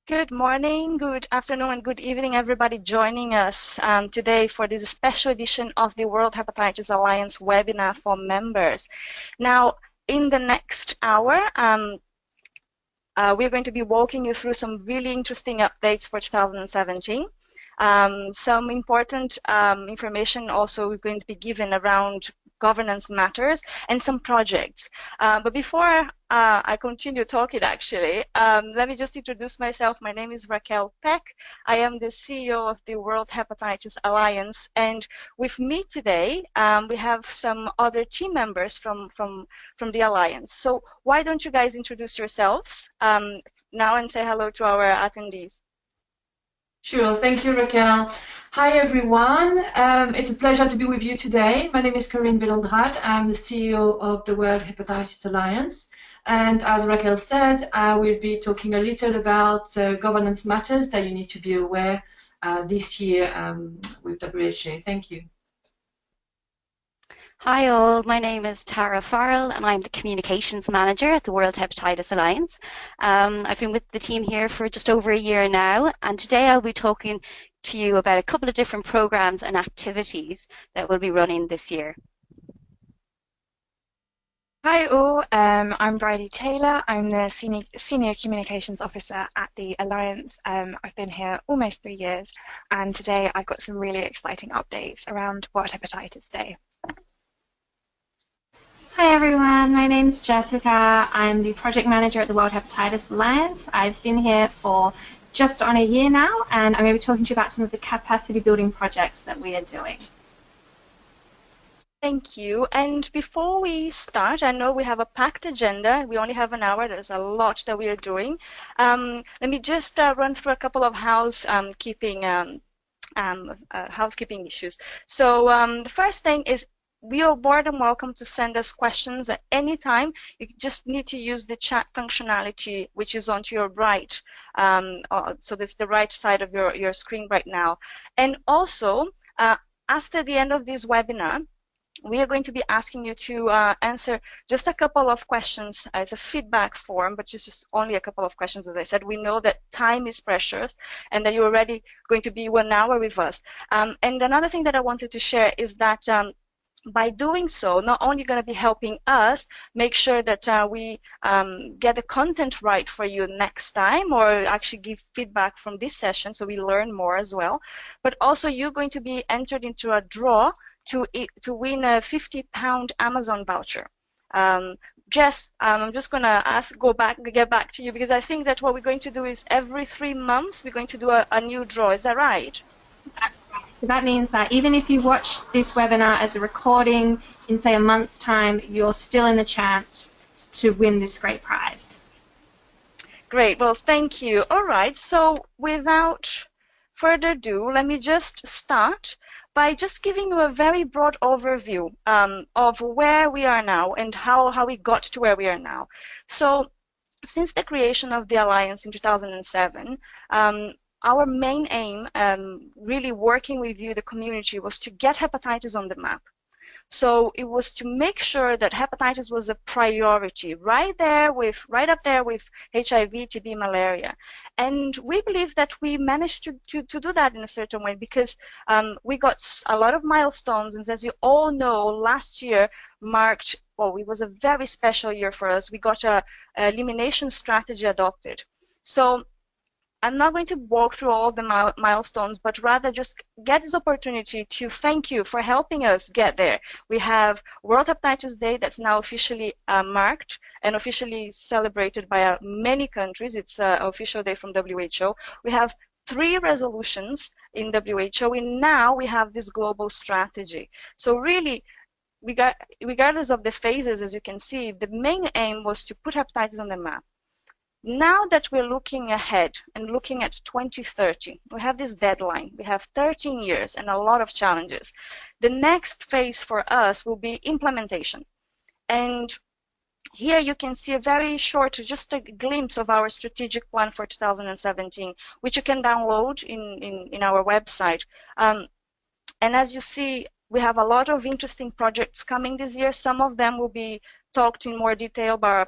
Good morning, good afternoon, and good evening, everybody joining us today for this special edition of the World Hepatitis Alliance webinar for members. Now, in the next hour, we're going to be walking you through some really interesting updates for 2017. Some important information also going to be given around governance matters and some projects. But before I continue talking, actually, let me just introduce myself. My name is Raquel Peck. I am the CEO of the World Hepatitis Alliance, and with me today, we have some other team members from the Alliance. So why don't you guys introduce yourselves now and say hello to our attendees? Sure, thank you, Raquel. Hi, everyone. It's a pleasure to be with you today. My name is Corinne Belondrad. I'm the CEO of the World Hepatitis Alliance. And as Raquel said, I will be talking a little about governance matters that you need to be aware this year with WHO. Thank you. Hi all, my name is Tara Farrell and I'm the Communications Manager at the World Hepatitis Alliance. I've been with the team here for just over a year now, and today I'll be talking to you about a couple of different programs and activities that we'll be running this year. Hi all, I'm Bridie Taylor. I'm the Senior Communications Officer at the Alliance. I've been here almost 3 years, and today I've got some really exciting updates around World Hepatitis Day. Hi everyone, my name's Jessica. I'm the Project Manager at the World Hepatitis Alliance. I've been here for just on a year now, and I'm going to be talking to you about some of the capacity building projects that we are doing. Thank you. And before we start, I know we have a packed agenda. We only have an hour. There's a lot that we are doing. Let me just run through a couple of housekeeping issues. So the first thing is, we are more than welcome to send us questions at any time. You just need to use the chat functionality, which is on to your right. So this is the right side of your screen right now. And also, after the end of this webinar, we are going to be asking you to answer just a couple of questions. It's a feedback form, but it's just only a couple of questions, as I said. We know that time is precious and that you're already going to be 1 hour with us. And another thing that I wanted to share is that by doing so, not only going to be helping us make sure that we get the content right for you next time, or actually give feedback from this session so we learn more as well, but also you're going to be entered into a draw to win a £50 Amazon voucher. Jess, I'm just going to get back to you, because I think that what we're going to do is every 3 months we're going to do a new draw. Is that right? That's right. So that means that even if you watch this webinar as a recording in, say, a month's time, you're still in the chance to win this great prize. Great. Well, thank you. All right. So without further ado, let me just start by just giving you a very broad overview of where we are now and how we got to where we are now. So since the creation of the Alliance in 2007, our main aim, really working with you, the community, was to get hepatitis on the map. So it was to make sure that hepatitis was a priority, right up there with HIV, TB, malaria. And we believe that we managed to do that in a certain way, because we got a lot of milestones. And as you all know, last year marked, well, it was a very special year for us. We got a elimination strategy adopted. So I'm not going to walk through all the milestones, but rather just get this opportunity to thank you for helping us get there. We have World Hepatitis Day that's now officially marked and officially celebrated by many countries. It's an official day from WHO. We have 3 resolutions in WHO, and now we have this global strategy. So really, regardless of the phases, as you can see, the main aim was to put hepatitis on the map. Now that we're looking ahead and looking at 2030, we have this deadline. We have 13 years and a lot of challenges. The next phase for us will be implementation. And here you can see a very short, just a glimpse of our strategic plan for 2017, which you can download in our website. And as you see, we have a lot of interesting projects coming this year. Some of them will be talked in more detail by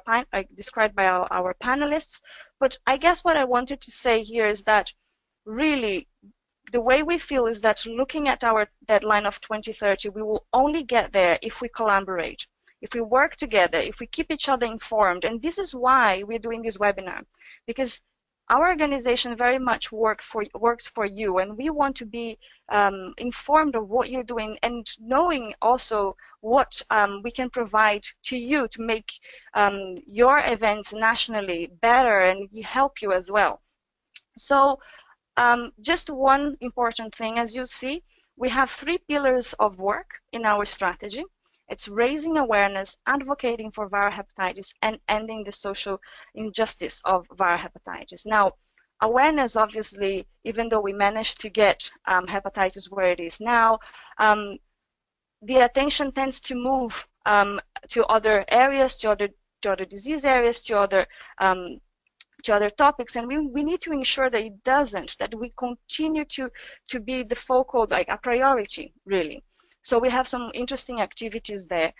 described by our panelists. But I guess what I wanted to say here is that really the way we feel is that looking at our deadline of 2030, we will only get there if we collaborate, if we work together, if we keep each other informed. And this is why we're doing this webinar, because our organization very much works for you, and we want to be informed of what you're doing and knowing also what we can provide to you to make your events nationally better and help you as well. So just one important thing, as you see, we have 3 pillars of work in our strategy. It's raising awareness, advocating for viral hepatitis, and ending the social injustice of viral hepatitis. Now, awareness, obviously, even though we managed to get hepatitis where it is now, the attention tends to move to other areas, to other disease areas, to other topics, and we need to ensure that it doesn't, that we continue to be the focal, like a priority, really. So we have some interesting activities there.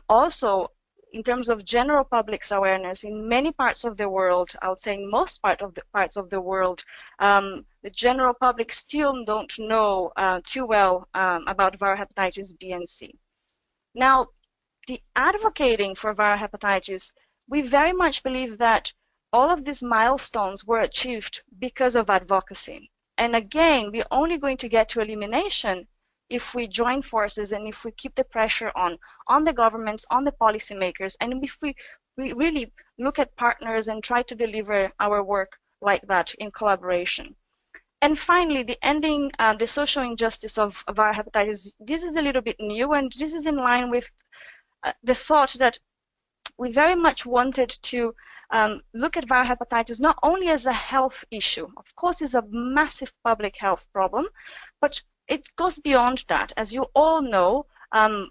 Also, in terms of general public's awareness, in many parts of the world, I would say in most parts of the world, the general public still don't know too well about viral hepatitis B and C. Now, the advocating for viral hepatitis, we very much believe that all of these milestones were achieved because of advocacy. And again, we're only going to get to elimination if we join forces and if we keep the pressure on the governments, on the policymakers, and if we really look at partners and try to deliver our work like that in collaboration. And finally, the ending the social injustice of viral hepatitis. This is a little bit new, and this is in line with the thought that we very much wanted to look at viral hepatitis not only as a health issue. Of course, it's a massive public health problem, but it goes beyond that. As you all know,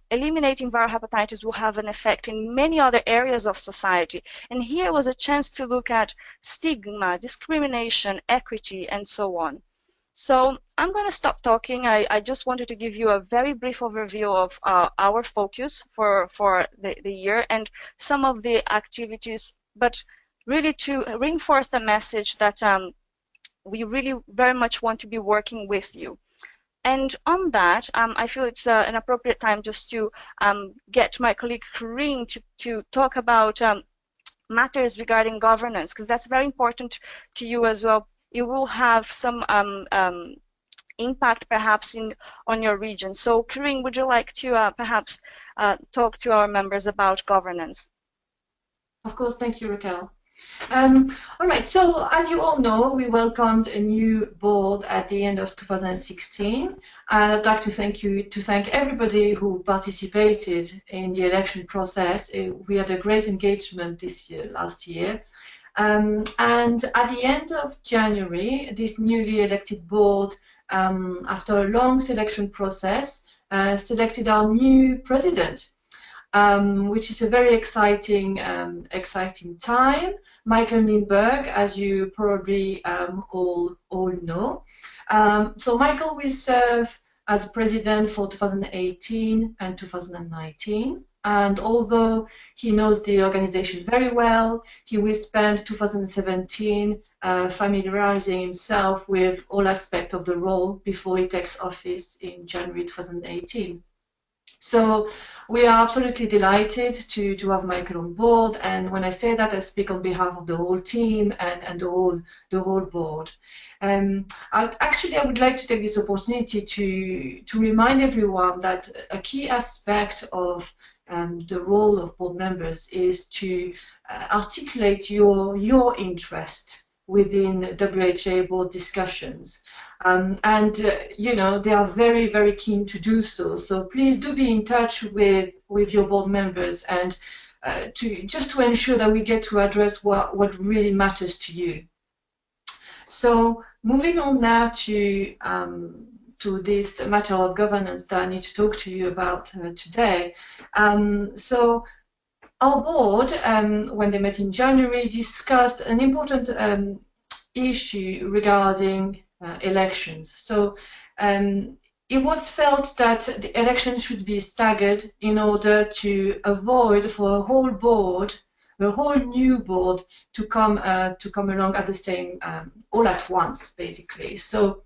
eliminating viral hepatitis will have an effect in many other areas of society. And here was a chance to look at stigma, discrimination, equity, and so on. So I'm going to stop talking. I just wanted to give you a very brief overview of our focus for the year and some of the activities, but really to reinforce the message that we really very much want to be working with you. And on that, I feel it's an appropriate time just to get my colleague Corinne to talk about matters regarding governance, because that's very important to you as well. It will have some impact perhaps on your region. So Corinne, would you like to perhaps talk to our members about governance? Of course, thank you, Raquel. All right, so as you all know, we welcomed a new board at the end of 2016, and I'd like to thank everybody who participated in the election process. We had a great engagement last year. And at the end of January, this newly elected board, after a long selection process, selected our new president, which is a very exciting time. Michael Lindberg, as you probably all know. So Michael will serve as president for 2018 and 2019. And although he knows the organization very well, he will spend 2017 familiarizing himself with all aspects of the role before he takes office in January 2018. So we are absolutely delighted to have Michael on board, and when I say that, I speak on behalf of the whole team and the whole board. I would like to take this opportunity to remind everyone that a key aspect of the role of board members is to articulate your interest within WHA board discussions. You know, they are very, very keen to do so. So please do be in touch with your board members and just to ensure that we get to address what really matters to you. So moving on now to this matter of governance that I need to talk to you about today. So our board, when they met in January, discussed an important issue regarding elections. So it was felt that the election should be staggered in order to avoid for a whole board, a whole new board, to come along at the same all at once, basically. So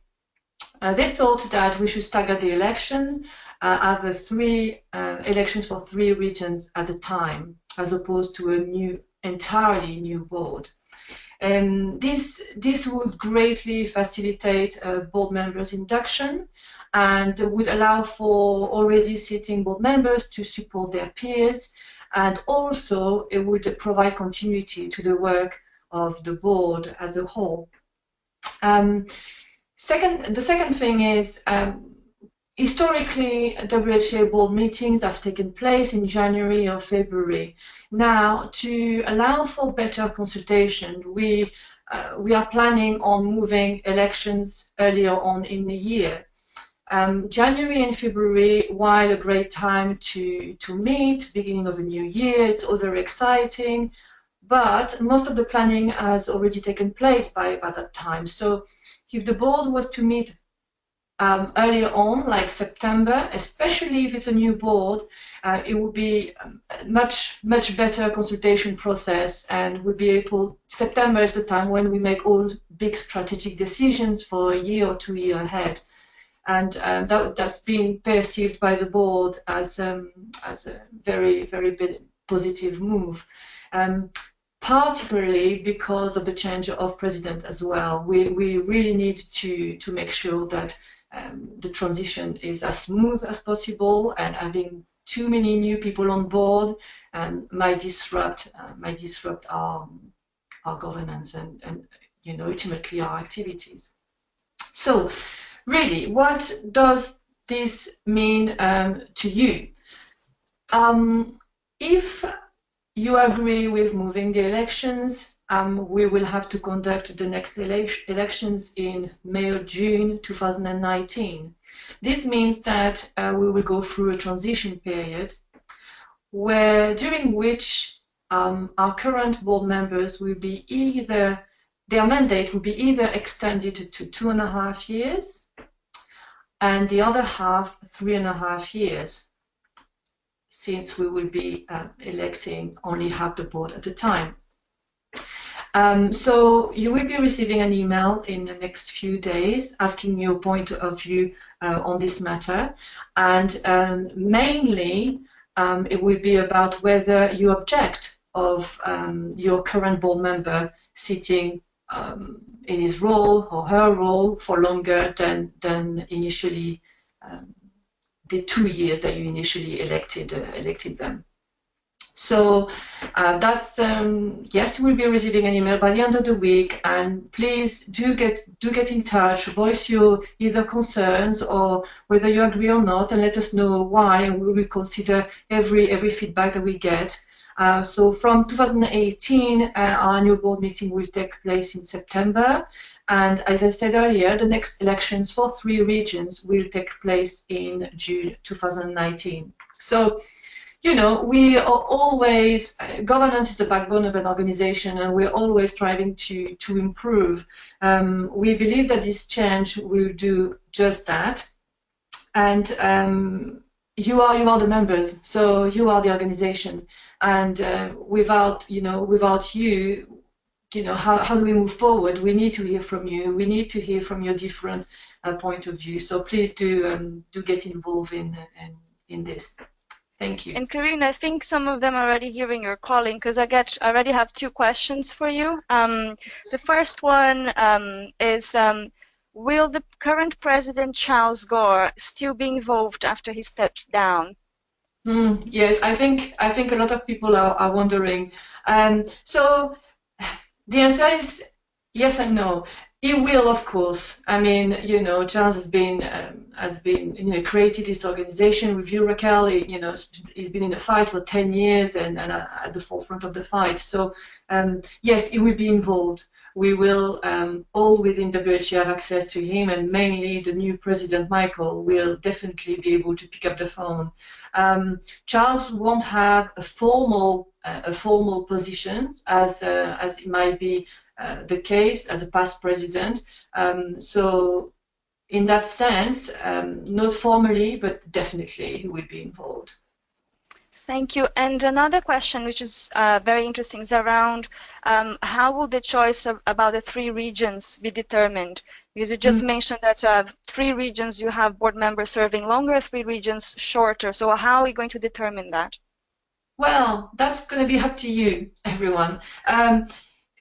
they thought that we should stagger the election, have the three elections for 3 regions at a time, as opposed to a entirely new board. This would greatly facilitate board members' induction and would allow for already sitting board members to support their peers, and also it would provide continuity to the work of the board as a whole. The second thing is, historically, WHA board meetings have taken place in January or February. Now, to allow for better consultation, we are planning on moving elections earlier on in the year. January and February, while a great time to meet, beginning of a new year, it's all very exciting, but most of the planning has already taken place by that time. So if the board was to meet earlier on, like September, especially if it's a new board, it would be a much better consultation process, and we'll be able. September is the time when we make all big strategic decisions for a year or 2 years ahead, and that's been perceived by the board as a very positive move. Particularly because of the change of president as well. We really need to make sure that the transition is as smooth as possible, and having too many new people on board might disrupt our governance and ultimately our activities. So really, what does this mean to you? If you agree with moving the elections, we will have to conduct the next elections in May or June 2019. This means that we will go through a transition period during which our current board members will be their mandate will be either extended to 2.5 years and the other half 3.5 years, since we will be electing only half the board at a time. So you will be receiving an email in the next few days asking your point of view on this matter, and mainly it will be about whether you object of your current board member sitting in his role or her role for longer than initially the 2 years that you initially elected them. So that's yes, you will be receiving an email by the end of the week, and please do get in touch, voice your either concerns or whether you agree or not, and let us know why, and we will consider every feedback that we get. So from 2018, our annual board meeting will take place in September, and as I said earlier, the next elections for 3 regions will take place in June 2019. So, we are always, governance is the backbone of an organization, and we're always striving to improve. We believe that this change will do just that, and you are the members, so you are the organization, and without you, how do we move forward? We need to hear from you. We need to hear from your different point of view. So please do get involved in this. Thank you. And Karine, I think some of them are already hearing your calling, because I already have 2 questions for you. The first one is, will the current president, Charles Gore, still be involved after he steps down? Yes, I think a lot of people are wondering. So the answer is yes and no. He will, of course. I mean, Charles has been created this organization with you, Raquel. He's been in the fight for 10 years and at the forefront of the fight. So yes, he will be involved. We will all within WHO have access to him, and mainly the new president, Michael, will definitely be able to pick up the phone. Charles won't have a formal position as it might be the case as a past president. So in that sense, not formally, but definitely he will be involved. Thank you. And another question, which is very interesting, is around how will the choice about the 3 regions be determined? Because you just mentioned that 3 regions you have board members serving longer, 3 regions shorter. So how are we going to determine that? Well, that's going to be up to you, everyone.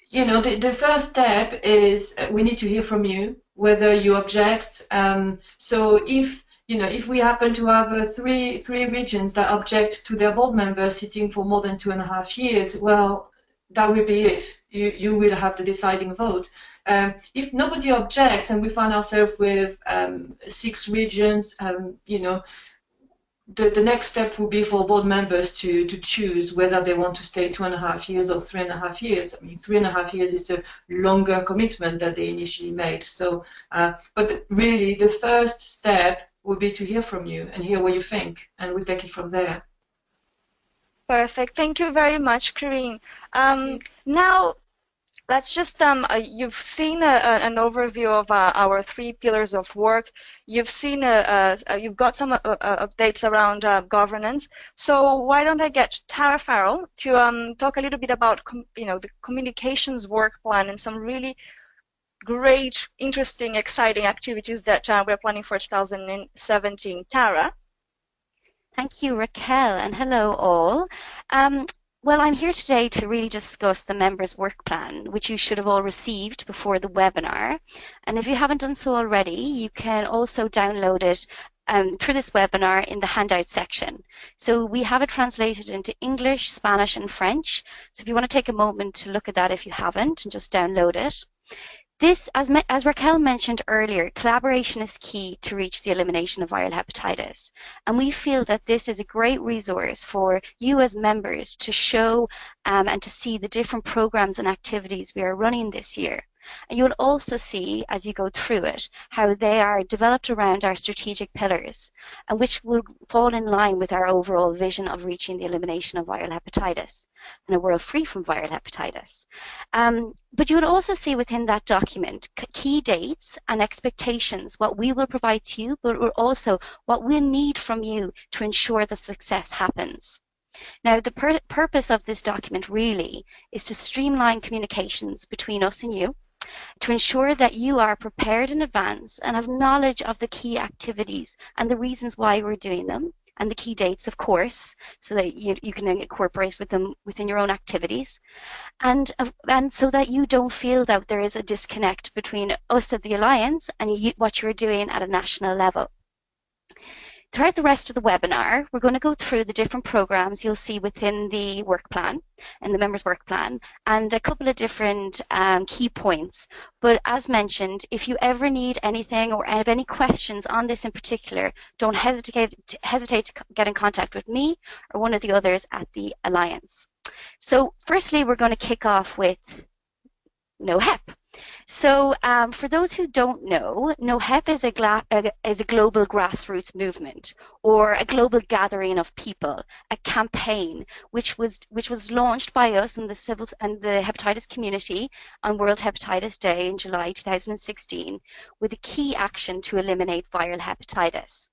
You know, the first step is we need to hear from you whether you object. So if we happen to have three regions that object to their board members sitting for more than 2.5 years, well, that will be it. You will have the deciding vote. If nobody objects and we find ourselves with 6 regions, the next step will be for board members to choose whether they want to stay 2.5 years or 3.5 years. I mean, 3.5 years is a longer commitment that they initially made. So, but really, the first step will be to hear from you and hear what you think, and we'll take it from there. Perfect. Thank you very much, Corinne. Now, let's just, you've seen an overview of our 3 pillars of work. You've seen, you've got some updates around governance. So why don't I get Tara Farrell to talk a little bit about, the communications work plan and some really great, interesting, exciting activities that we're planning for 2017. Tara? Thank you, Raquel, and hello all. Well, I'm here today to really discuss the members' work plan, which you should have all received before the webinar. And if you haven't done so already, you can also download it through this webinar in the handout section. So we have it translated into English, Spanish, and French. So if you want to take a moment to look at that if you haven't, and just download it. This, as Raquel mentioned earlier, collaboration is key to reach the elimination of viral hepatitis. And we feel that this is a great resource for you as members to show and to see the different programs and activities we are running this year. And you will also see, as you go through it, how they are developed around our strategic pillars, and which will fall in line with our overall vision of reaching the elimination of viral hepatitis and a world free from viral hepatitis. But you will also see within that document key dates and expectations, what we will provide to you, but also what we'll need from you to ensure the success happens. Now, the purpose of this document really is to streamline communications between us and you, to ensure that you are prepared in advance and have knowledge of the key activities and the reasons why we're doing them, and the key dates, of course, so that you can incorporate with them within your own activities, and so that you don't feel that there is a disconnect between us at the Alliance and what you're doing at a national level. Throughout the rest of the webinar, we're going to go through the different programs you'll see within the work plan and the members' work plan, and a couple of different key points. But as mentioned, if you ever need anything or have any questions on this in particular, don't hesitate to get in contact with me or one of the others at the Alliance. So firstly, we're going to kick off with NoHep. So for those who don't know, NoHep is a global grassroots movement, or a global gathering of people, a campaign which was launched by us and the hepatitis community on World Hepatitis Day in July 2016, with a key action to eliminate viral hepatitis.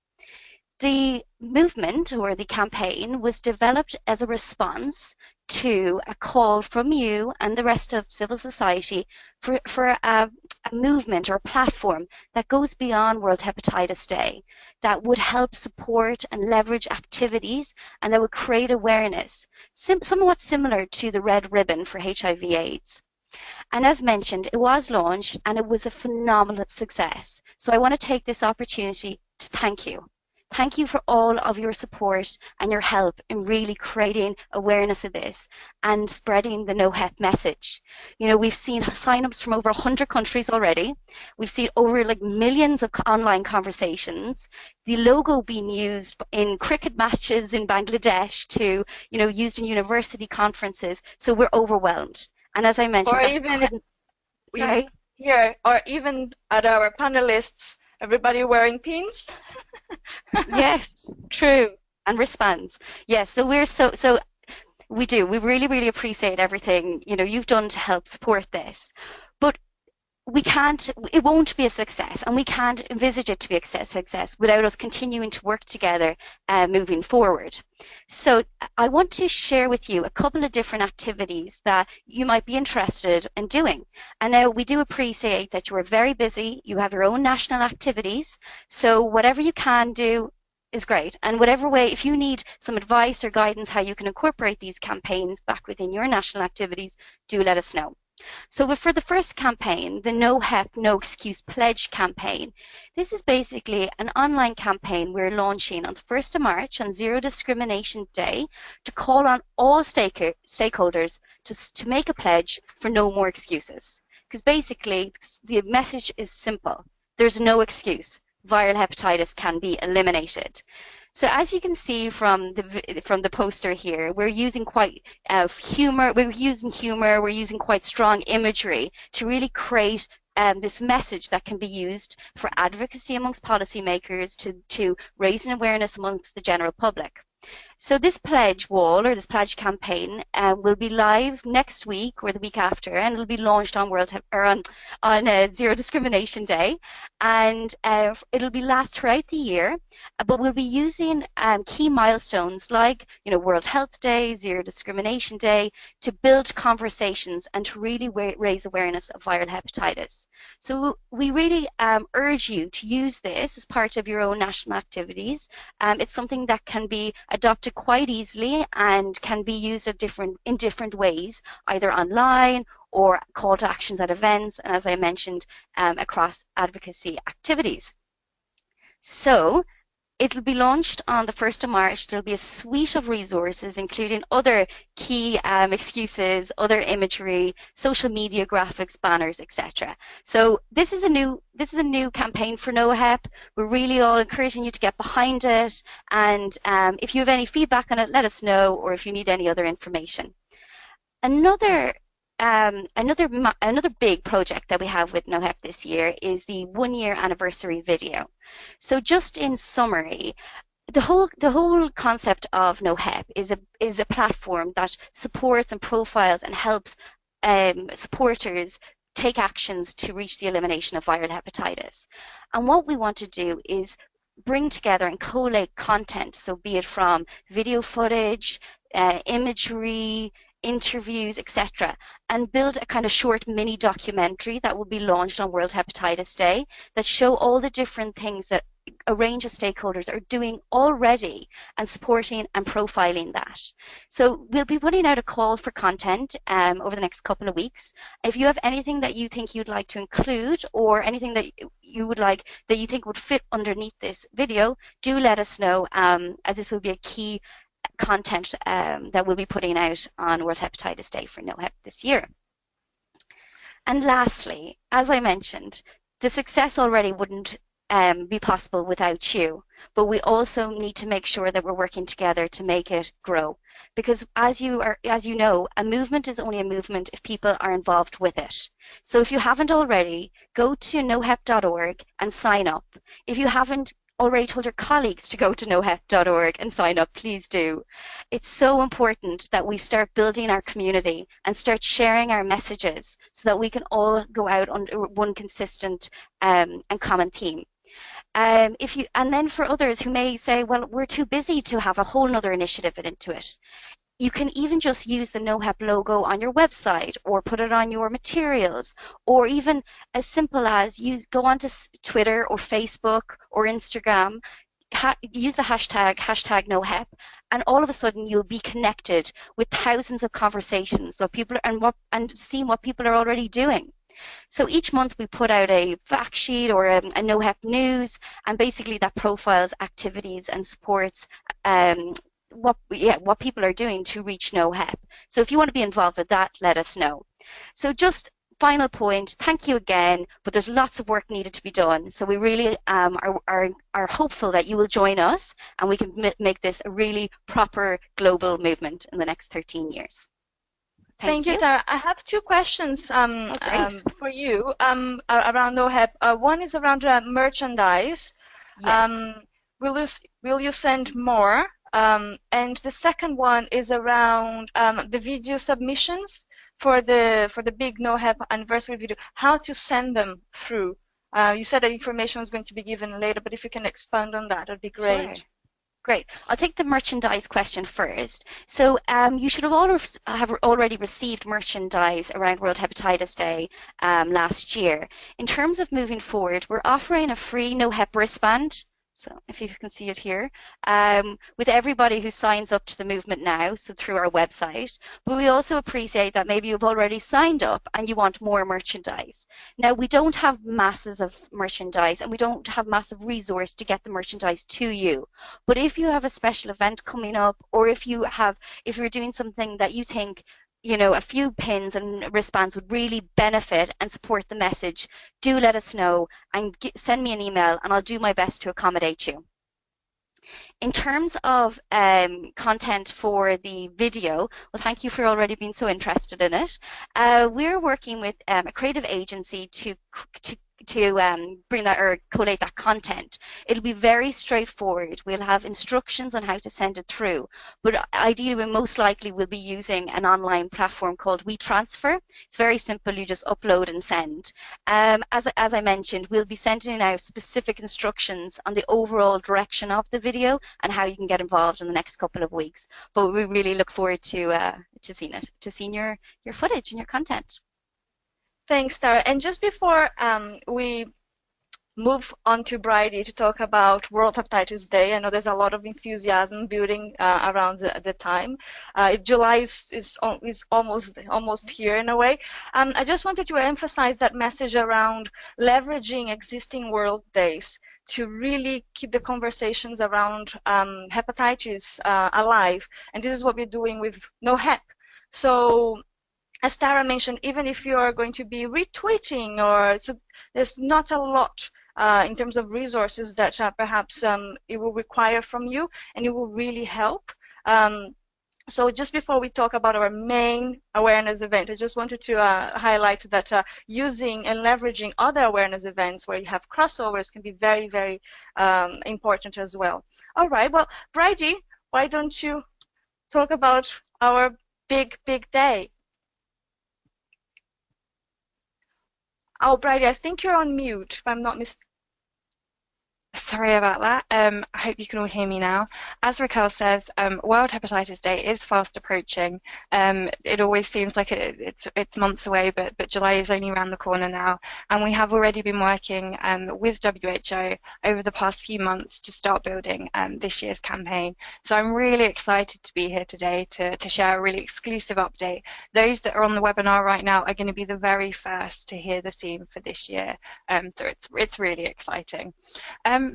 The movement, or the campaign, was developed as a response to a call from you and the rest of civil society for a movement or a platform that goes beyond World Hepatitis Day, that would help support and leverage activities and that would create awareness, somewhat similar to the Red Ribbon for HIV/AIDS. And as mentioned, it was launched and it was a phenomenal success. So I want to take this opportunity to thank you. Thank you for all of your support and your help in really creating awareness of this and spreading the NoHep message. You know, we've seen sign-ups from over 100 countries already. We've seen over millions of online conversations. The logo being used in cricket matches in Bangladesh to, used in university conferences. So we're overwhelmed. And as I mentioned, or even at our panelists, everybody wearing pins. Yes, true, and wristbands. Yes, so we do. We really, really appreciate everything you've done to help support this. But it won't be a success, and we can't envisage it to be a success without us continuing to work together moving forward. So I want to share with you a couple of different activities that you might be interested in doing. And now we do appreciate that you are very busy, you have your own national activities, so whatever you can do is great. And whatever way, if you need some advice or guidance how you can incorporate these campaigns back within your national activities, do let us know. So for the first campaign, the No Hep, No Excuse Pledge campaign, this is basically an online campaign we're launching on the 1st of March on Zero Discrimination Day to call on all stakeholders to make a pledge for no more excuses. Because basically the message is simple. There's no excuse. Viral hepatitis can be eliminated. So as you can see from the poster here, we're using quite humor. We're using quite strong imagery to really create this message that can be used for advocacy amongst policymakers to raise an awareness amongst the general public. So this pledge wall or this pledge campaign will be live next week or the week after, and it'll be launched on Zero Discrimination Day, and it'll be last throughout the year. But we'll be using key milestones like World Health Day, Zero Discrimination Day to build conversations and to really raise awareness of viral hepatitis. So we really urge you to use this as part of your own national activities. It's something that can be adopted quite easily and can be used in different ways, either online or call to actions at events, and as I mentioned, across advocacy activities. So it'll be launched on the 1st of March. There'll be a suite of resources, including other key excuses, other imagery, social media graphics, banners, etc. So this is a new campaign for No Hep. We're really all encouraging you to get behind it. And if you have any feedback on it, let us know, or if you need any other information. Another big project that we have with No Hep this year is the 1-year anniversary video. So just in summary, the whole concept of No Hep is a platform that supports and profiles and helps supporters take actions to reach the elimination of viral hepatitis. And what we want to do is bring together and collate content, so be it from video footage, imagery, interviews, etc., and build a kind of short mini documentary that will be launched on World Hepatitis Day that show all the different things that a range of stakeholders are doing already and supporting and profiling that. So we'll be putting out a call for content over the next couple of weeks. If you have anything that you think you'd like to include or anything that you would like that you think would fit underneath this video, do let us know, as this will be a key content that we'll be putting out on World Hepatitis Day for No Hep this year. And lastly, as I mentioned, the success already wouldn't be possible without you, but we also need to make sure that we're working together to make it grow, because as you know, a movement is only a movement if people are involved with it. So if you haven't already, go to nohep.org and sign up. If you haven't already told your colleagues to go to nohep.org and sign up, please do. It's so important that we start building our community and start sharing our messages so that we can all go out under one consistent and common theme. And then for others who may say, well, we're too busy to have a whole other initiative into it, you can even just use the No Hep logo on your website or put it on your materials, or even as simple as go onto Twitter or Facebook or Instagram, use the hashtag No Hep, and all of a sudden you'll be connected with thousands of conversations and seeing what people are already doing. So each month we put out a fact sheet or a No Hep news, and basically that profiles activities and supports what people are doing to reach No Hep. So if you want to be involved with that, let us know. So just final point, thank you again, but there's lots of work needed to be done. So we really are hopeful that you will join us and we can make this a really proper global movement in the next 13 years. Thank you, Tara. I have two questions for you around No Hep. One is around merchandise. Yes. Will you send more? And the second one is around the video submissions. for the big No Hep anniversary video, how to send them through. You said that information was going to be given later, but if you can expand on that, that'd be great. Sure. Great. I'll take the merchandise question first. So you should have already received merchandise around World Hepatitis Day last year. In terms of moving forward, we're offering a free No Hep wristband. So if you can see it here, with everybody who signs up to the movement now, so through our website. But we also appreciate that maybe you've already signed up and you want more merchandise. Now, we don't have masses of merchandise and we don't have massive resource to get the merchandise to you. But if you have a special event coming up, or if you're doing something that you think, a few pins and wristbands would really benefit and support the message, do let us know and send me an email and I'll do my best to accommodate you. In terms of content for the video, well, thank you for already being so interested in it. We're working with a creative agency to bring that or collate that content. It'll be very straightforward. We'll have instructions on how to send it through, but ideally we most likely will be using an online platform called WeTransfer. It's very simple. You just upload and send. As I mentioned, we'll be sending out specific instructions on the overall direction of the video and how you can get involved in the next couple of weeks. But we really look forward to seeing your footage and your content. Thanks, Tara. And just before we move on to Bridie to talk about World Hepatitis Day, I know there's a lot of enthusiasm building around the time. July is almost here in a way. I just wanted to emphasize that message around leveraging existing World Days to really keep the conversations around hepatitis alive. And this is what we're doing with No Hep. So, as Tara mentioned, even if you are going to be retweeting, there's not a lot in terms of resources that perhaps it will require from you, and it will really help. So just before we talk about our main awareness event, I just wanted to highlight that using and leveraging other awareness events where you have crossovers can be very, very important as well. All right, well, Bridie, why don't you talk about our big day? Oh, Bridie, I think you're on mute, if I'm not mistaken. Sorry about that. I hope you can all hear me now. As Raquel says, World Hepatitis Day is fast approaching. It always seems like it's months away, but July is only around the corner now. And we have already been working with WHO over the past few months to start building this year's campaign. So I'm really excited to be here today to share a really exclusive update. Those that are on the webinar right now are going to be the very first to hear the theme for this year. So it's really exciting.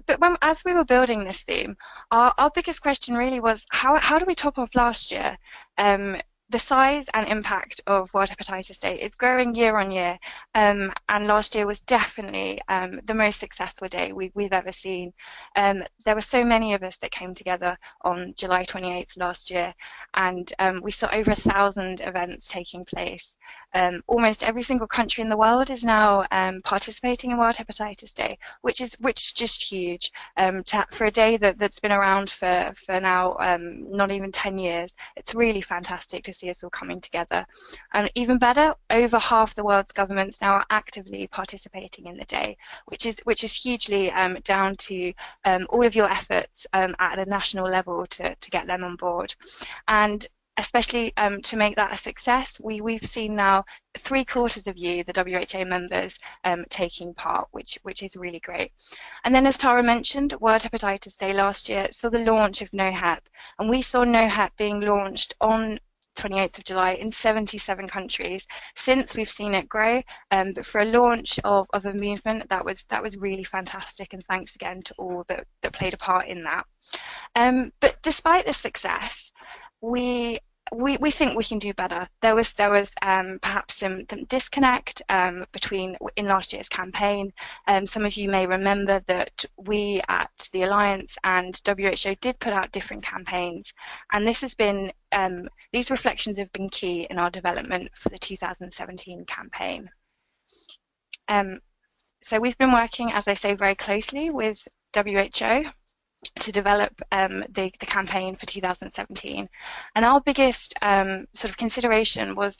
But as we were building this theme, our biggest question really was how do we top off last year? The size and impact of World Hepatitis Day is growing year on year, and last year was definitely the most successful day we've ever seen. There were so many of us that came together on July 28th last year, and we saw over 1,000 events taking place. Almost every single country in the world is now participating in World Hepatitis Day, which is just huge. For a day that's been around for now not even 10 years, it's really fantastic to see us all coming together. And even better, over half the world's governments now are actively participating in the day, which is hugely down to all of your efforts at a national level to get them on board. And especially to make that a success, we've seen now 3/4 of you, the WHO members, taking part, which is really great. And then, as Tara mentioned, World Hepatitis Day last year saw the launch of No Hep, and we saw No Hep being launched on 28th of July in 77 countries. Since we've seen it grow, but for a launch of a movement, that was really fantastic, and thanks again to all that played a part in that. But despite the success, we think we can do better. There was perhaps some disconnect in last year's campaign. Some of you may remember that we at the Alliance and WHO did put out different campaigns, and this has been these reflections have been key in our development for the 2017 campaign. So we've been working, as I say, very closely with WHO to develop the campaign for 2017, and our biggest sort of consideration was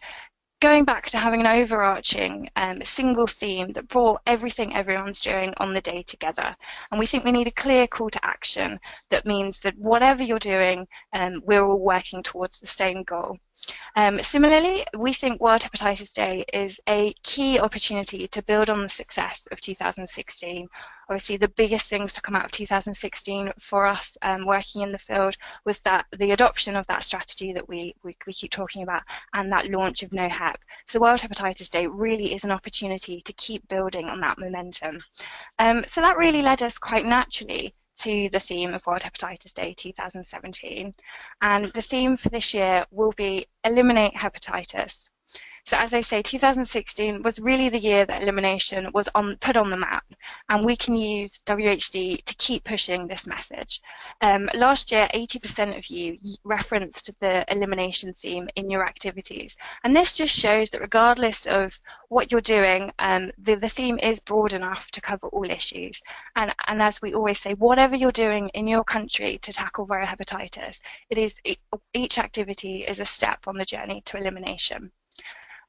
going back to having an overarching single theme that brought everything everyone's doing on the day together. And we think we need a clear call to action that means that whatever you're doing, we're all working towards the same goal. Similarly, we think World Hepatitis Day is a key opportunity to build on the success of 2016. Obviously, the biggest things to come out of 2016 for us working in the field was that the adoption of that strategy that we keep talking about and that launch of No Hep. So World Hepatitis Day really is an opportunity to keep building on that momentum. So that really led us quite naturally to the theme of World Hepatitis Day 2017. And the theme for this year will be Eliminate Hepatitis. So as I say, 2016 was really the year that elimination was put on the map, and we can use WHD to keep pushing this message. Last year, 80% of you referenced the elimination theme in your activities, and this just shows that regardless of what you're doing, the theme is broad enough to cover all issues. And as we always say, whatever you're doing in your country to tackle viral hepatitis, each activity is a step on the journey to elimination.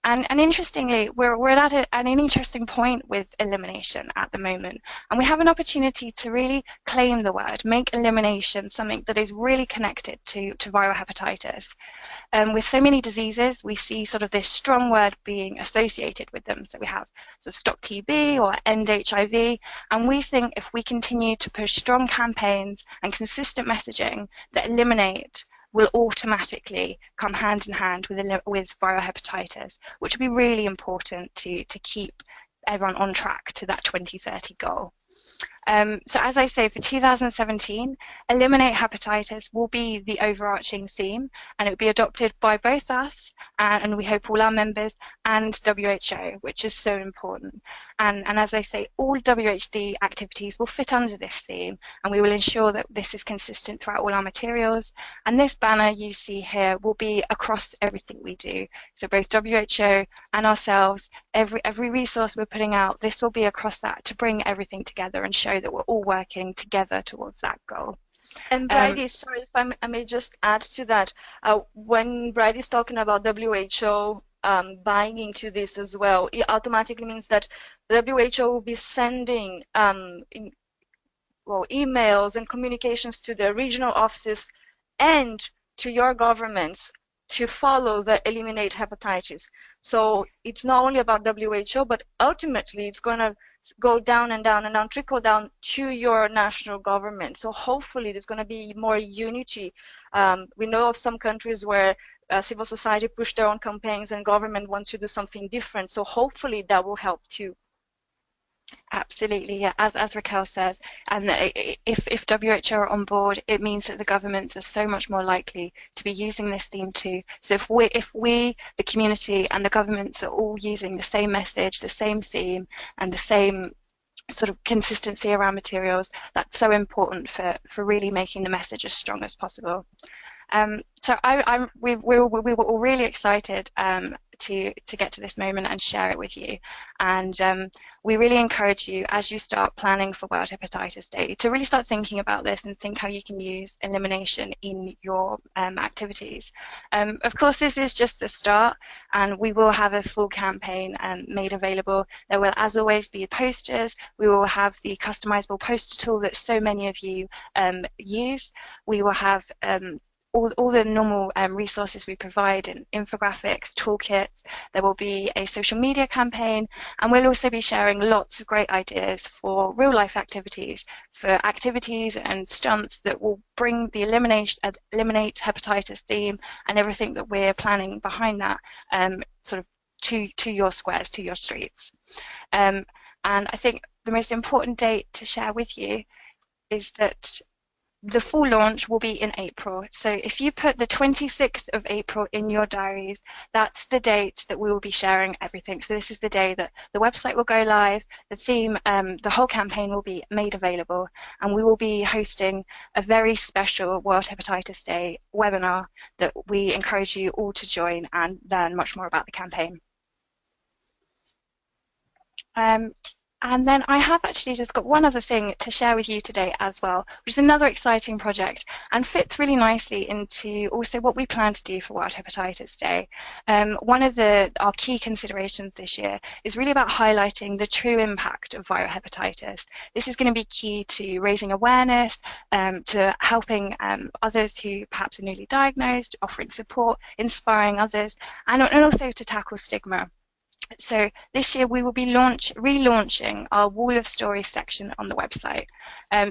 And interestingly, we're at an interesting point with elimination at the moment. And we have an opportunity to really claim the word, make elimination something that is really connected to viral hepatitis. With so many diseases, we see sort of this strong word being associated with them. So we have Stop TB or End HIV. And we think if we continue to push strong campaigns and consistent messaging that eliminate will automatically come hand in hand with viral hepatitis, which will be really important to keep everyone on track to that 2030 goal. So as I say, for 2017, Eliminate Hepatitis will be the overarching theme, and it will be adopted by both us and we hope all our members and WHO, which is so important. And as I say, all WHD activities will fit under this theme, and we will ensure that this is consistent throughout all our materials. And this banner you see here will be across everything we do. So both WHO and ourselves, every resource we're putting out, this will be across that to bring everything together and show that we're all working together towards that goal. And Bridie, sorry if I may just add to that. When Bridie's talking about WHO buying into this as well, it automatically means that WHO will be sending emails and communications to the regional offices and to your governments to follow the Eliminate Hepatitis. So it's not only about WHO, but ultimately it's going to go down and down and down, trickle down to your national government. So hopefully there's going to be more unity. We know of some countries where civil society push their own campaigns and government wants to do something different. So hopefully that will help too. Absolutely, yeah. As Raquel says, and if WHO are on board, it means that the governments are so much more likely to be using this theme too. So if we, the community, and the governments are all using the same message, the same theme, and the same sort of consistency around materials, that's so important for really making the message as strong as possible. So we were all really excited to get to this moment and share it with you. And we really encourage you, as you start planning for World Hepatitis Day, to really start thinking about this and think how you can use elimination in your activities. Of course, this is just the start, and we will have a full campaign made available. There will, as always, be posters. We will have the customizable poster tool that so many of you use. We will have all the normal resources we provide in infographics, toolkits. There will be a social media campaign, and we'll also be sharing lots of great ideas for real-life activities, for activities and stunts that will bring the Eliminate Hepatitis theme and everything that we're planning behind that sort of to your squares, to your streets. And I think the most important date to share with you is that the full launch will be in April. So if you put the 26th of April in your diaries, that's the date that we will be sharing everything. So this is the day that the website will go live, the theme, the whole campaign will be made available, and we will be hosting a very special World Hepatitis Day webinar that we encourage you all to join and learn much more about the campaign. And then I have actually just got one other thing to share with you today as well, which is another exciting project and fits really nicely into also what we plan to do for World Hepatitis Day. One of our key considerations this year is really about highlighting the true impact of viral hepatitis. This is going to be key to raising awareness, to helping others who perhaps are newly diagnosed, offering support, inspiring others, and also to tackle stigma. So this year we will be relaunching our Wall of Stories section on the website.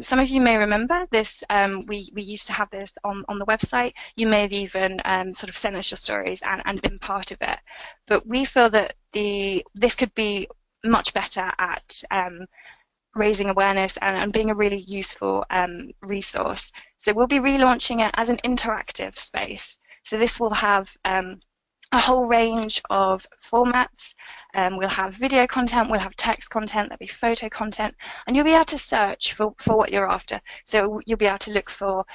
Some of you may remember this. We used to have this on the website. You may have even sort of sent us your stories and been part of it. But we feel that this could be much better at raising awareness and being a really useful resource. So we'll be relaunching it as an interactive space. So this will have a whole range of formats. We'll have video content, we'll have text content, there'll be photo content, and you'll be able to search for what you're after. So you'll be able to look for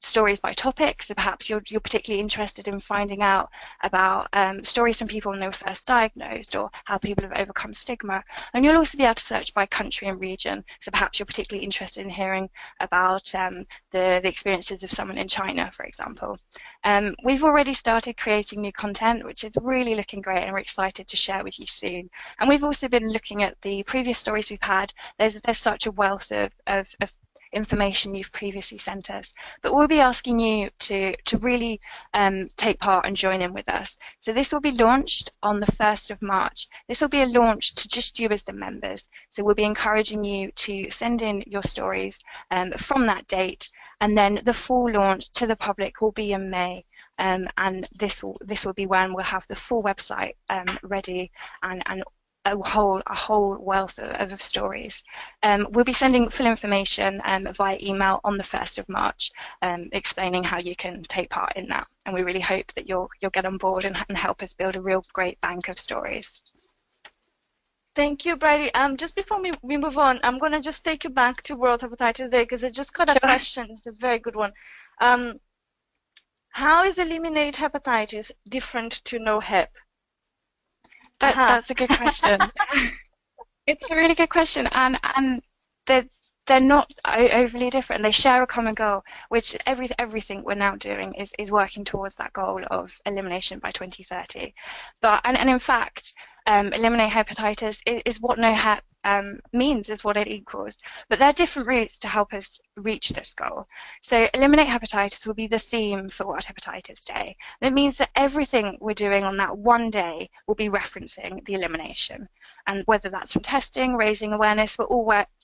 stories by topic. So perhaps you're particularly interested in finding out about stories from people when they were first diagnosed or how people have overcome stigma. And you'll also be able to search by country and region. So perhaps you're particularly interested in hearing about the experiences of someone in China, for example. We've already started creating new content, which is really looking great, and we're excited to share with you soon. And we've also been looking at the previous stories we've had. There's such a wealth of information you've previously sent us, but we'll be asking you to really take part and join in with us. So this will be launched on the 1st of March. This will be a launch to just you as the members. So we'll be encouraging you to send in your stories from that date, and then the full launch to the public will be in May. And this will be when we'll have the full website ready and a whole wealth of stories. We'll be sending full information via email on the 1st of March, explaining how you can take part in that. And we really hope that you'll get on board and help us build a real great bank of stories. Thank you, Bridie. Just before we move on, I'm going to just take you back to World Hepatitis Day because I just got a question. It's a very good one. How is Eliminate Hepatitis different to No Hep? That's a good question. It's a really good question, and they're not overly different. They share a common goal, which everything we're now doing is working towards that goal of elimination by 2030. And in fact, eliminate hepatitis is what No Hep means, is what it equals. But there are different routes to help us reach this goal. So eliminate hepatitis will be the theme for World Hepatitis Day. That means that everything we're doing on that one day will be referencing the elimination. And whether that's from testing, raising awareness,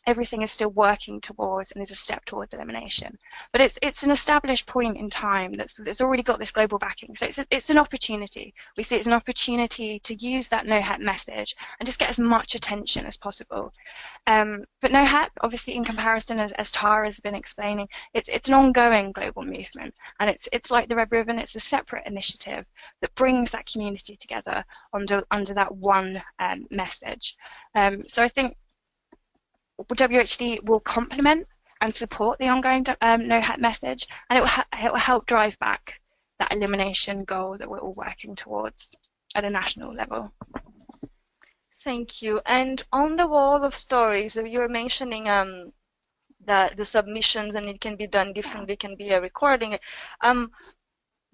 everything is still working towards and is a step towards elimination. But it's an established point in time that's already got this global backing. So it's an opportunity. We see it's an opportunity to use that No Hep message and just get as much attention as possible. But No Hep, obviously, in comparison, as Tara has been explaining, it's an ongoing global movement, and it's like the Red Ribbon. It's a separate initiative that brings that community together under that one message. So I think WHD will complement and support the ongoing No Hep message, and it will help drive back that elimination goal that we're all working towards at a national level. Thank you. And on the Wall of Stories, you were mentioning the submissions, and it can be done differently. It can be a recording.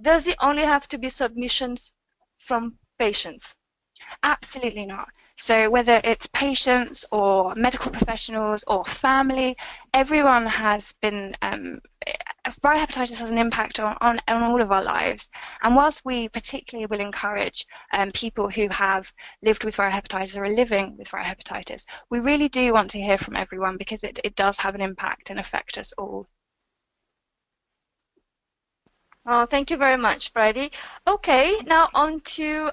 Does it only have to be submissions from patients? Absolutely not. So whether it's patients or medical professionals or family, everyone has been, viral hepatitis has an impact on all of our lives. And whilst we particularly will encourage people who have lived with viral hepatitis or are living with viral hepatitis, we really do want to hear from everyone because it does have an impact and affect us all. Oh, thank you very much, Bridie. Okay, now on to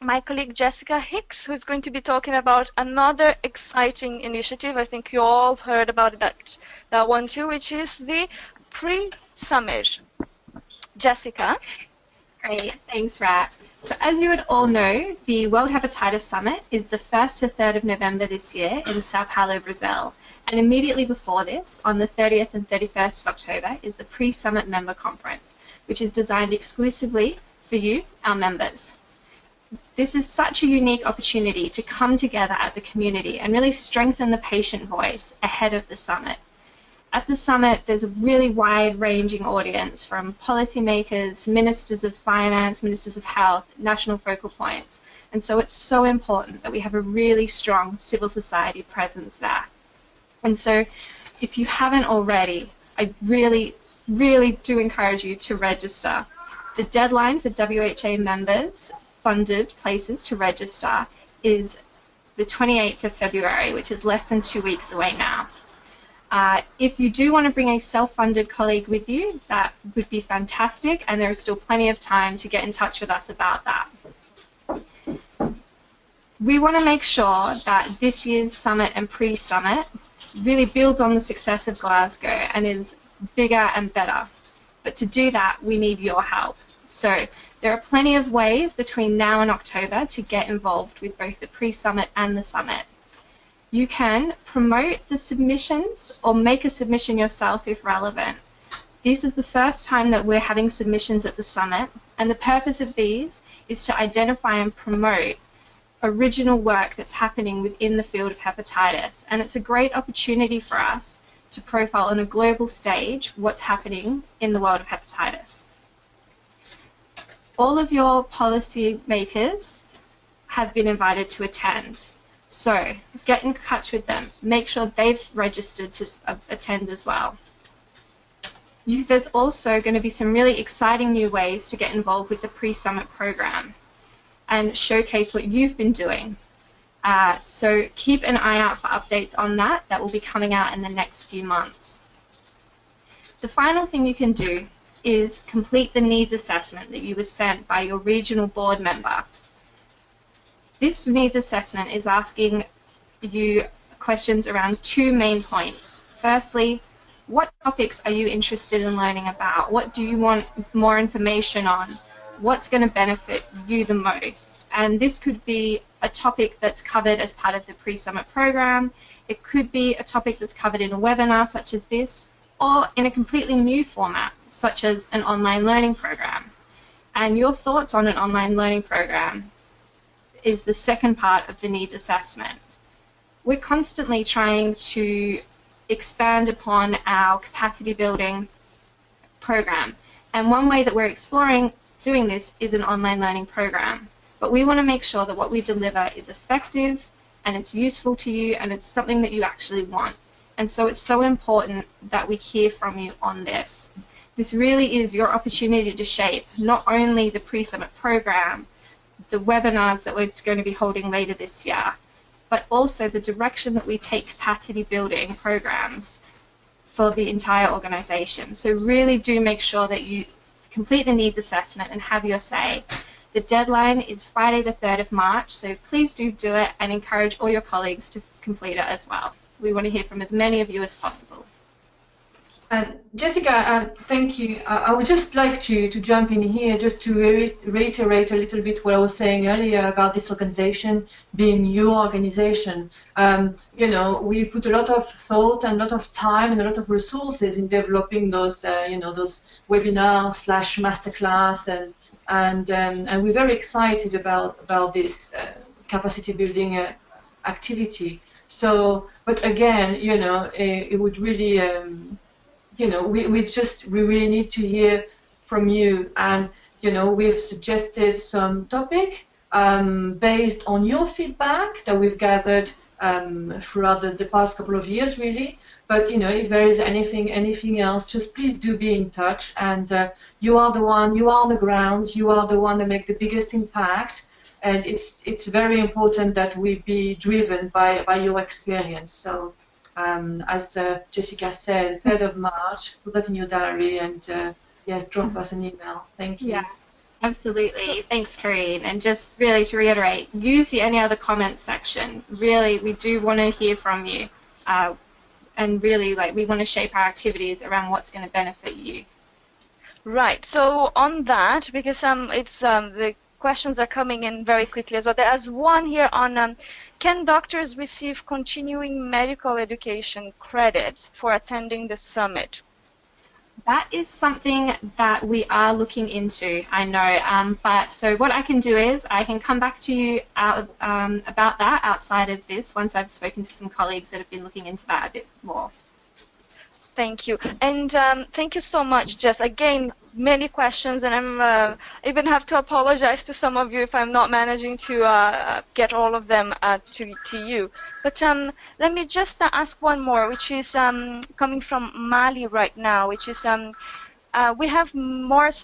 my colleague Jessica Hicks, who's going to be talking about another exciting initiative. I think you all have heard about that one too, which is the pre-summit. Jessica. Great, thanks, Rat. So as you would all know, the World Hepatitis Summit is the 1st to 3rd of November this year in Sao Paulo, Brazil. And immediately before this, on the 30th and 31st of October, is the Pre-Summit Member Conference, which is designed exclusively for you, our members. This is such a unique opportunity to come together as a community and really strengthen the patient voice ahead of the summit. At the summit, there's a really wide-ranging audience from policymakers, ministers of finance, ministers of health, national focal points. And so it's so important that we have a really strong civil society presence there. And so if you haven't already, I really, really do encourage you to register. The deadline for WHA members funded places to register is the 28th of February, which is less than 2 weeks away now. If you do want to bring a self-funded colleague with you, that would be fantastic, and there is still plenty of time to get in touch with us about that. We want to make sure that this year's summit and pre-summit really builds on the success of Glasgow and is bigger and better. But to do that, we need your help. So there are plenty of ways between now and October to get involved with both the pre-summit and the summit. You can promote the submissions or make a submission yourself if relevant. This is the first time that we're having submissions at the summit, and the purpose of these is to identify and promote original work that's happening within the field of hepatitis. And it's a great opportunity for us to profile on a global stage what's happening in the world of hepatitis. All of your policy makers have been invited to attend. So get in touch with them. Make sure they've registered to attend as well. There's also going to be some really exciting new ways to get involved with the pre-summit program and showcase what you've been doing. So keep an eye out for updates on that. That will be coming out in the next few months. The final thing you can do is complete the needs assessment that you were sent by your regional board member. This needs assessment is asking you questions around two main points. Firstly, what topics are you interested in learning about? What do you want more information on? What's going to benefit you the most? And this could be a topic that's covered as part of the pre-summit program. It could be a topic that's covered in a webinar such as this, or in a completely new format, such as an online learning program. And your thoughts on an online learning program is the second part of the needs assessment. We're constantly trying to expand upon our capacity building program. And one way that we're exploring doing this is an online learning program. But we want to make sure that what we deliver is effective and it's useful to you and it's something that you actually want. And so it's so important that we hear from you on this. This really is your opportunity to shape not only the pre-summit program, the webinars that we're going to be holding later this year, but also the direction that we take capacity building programs for the entire organization. So really do make sure that you complete the needs assessment and have your say. The deadline is Friday the 3rd of March, so please do it and encourage all your colleagues to complete it as well. We want to hear from as many of you as possible. Jessica, thank you. I would just like to jump in here just to reiterate a little bit what I was saying earlier about this organization being your organization. You know, we put a lot of thought and a lot of time and a lot of resources in developing those, you know, those webinars / masterclass, and we're very excited about this capacity building activity. So, but again, you know, it would really you know, we really need to hear from you, and you know, we've suggested some topic based on your feedback that we've gathered throughout the past couple of years, really. But you know, if there is anything else, just please do be in touch. And you are the one, you are on the ground, you are the one that make the biggest impact, and it's very important that we be driven by your experience. So. As Jessica said, 3rd of March, put that in your diary and yes, drop us an email. Thank you. Yeah, absolutely. Thanks, Corinne. And just really to reiterate, use the any other comments section. Really, we do want to hear from you. And really, like, we want to shape our activities around what's going to benefit you. Right. So on that, because the questions are coming in very quickly as well. There's one here on can doctors receive continuing medical education credits for attending the summit? That is something that we are looking into, I know. But so what I can do is I can come back to you about that outside of this once I've spoken to some colleagues that have been looking into that a bit more. Thank you. And thank you so much, Jess. Again, many questions, and I even have to apologize to some of you if I'm not managing to get all of them to you. But let me just ask one more, which is coming from Mali right now, which is we have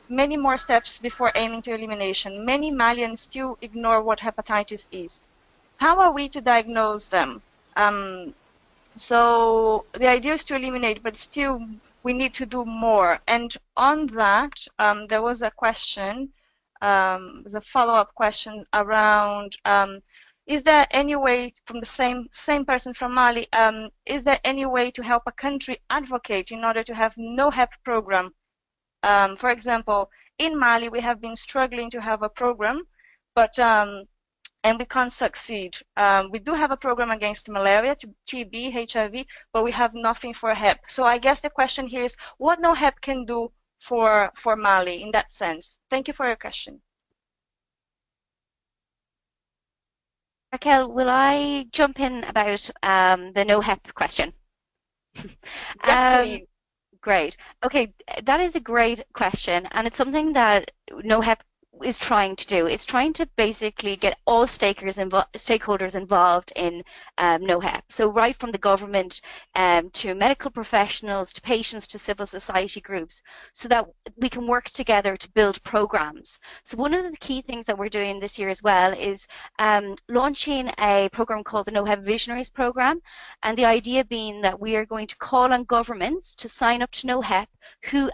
many more steps before aiming to elimination. Many Malians still ignore what hepatitis is. How are we to diagnose them? So the idea is to eliminate, but still we need to do more. And on that, there was a question, there's a follow-up question around, is there any way, from the same person from Mali, is there any way to help a country advocate in order to have no HEP program? For example, in Mali, we have been struggling to have a program, but and we can't succeed. We do have a program against malaria, TB, HIV, but we have nothing for HEP. So I guess the question here is what no HEP can do for Mali in that sense. Thank you for your question. Raquel, will I jump in about the no HEP question? Yes, please. Great. Okay, that is a great question, and it's something that no HEP is trying to do. It's trying to basically get all stakeholders involved in no HEP. So right from the government to medical professionals, to patients, to civil society groups, so that we can work together to build programs. So one of the key things that we're doing this year as well is launching a program called the No HEP Visionaries Program, and the idea being that we are going to call on governments to sign up to no HEP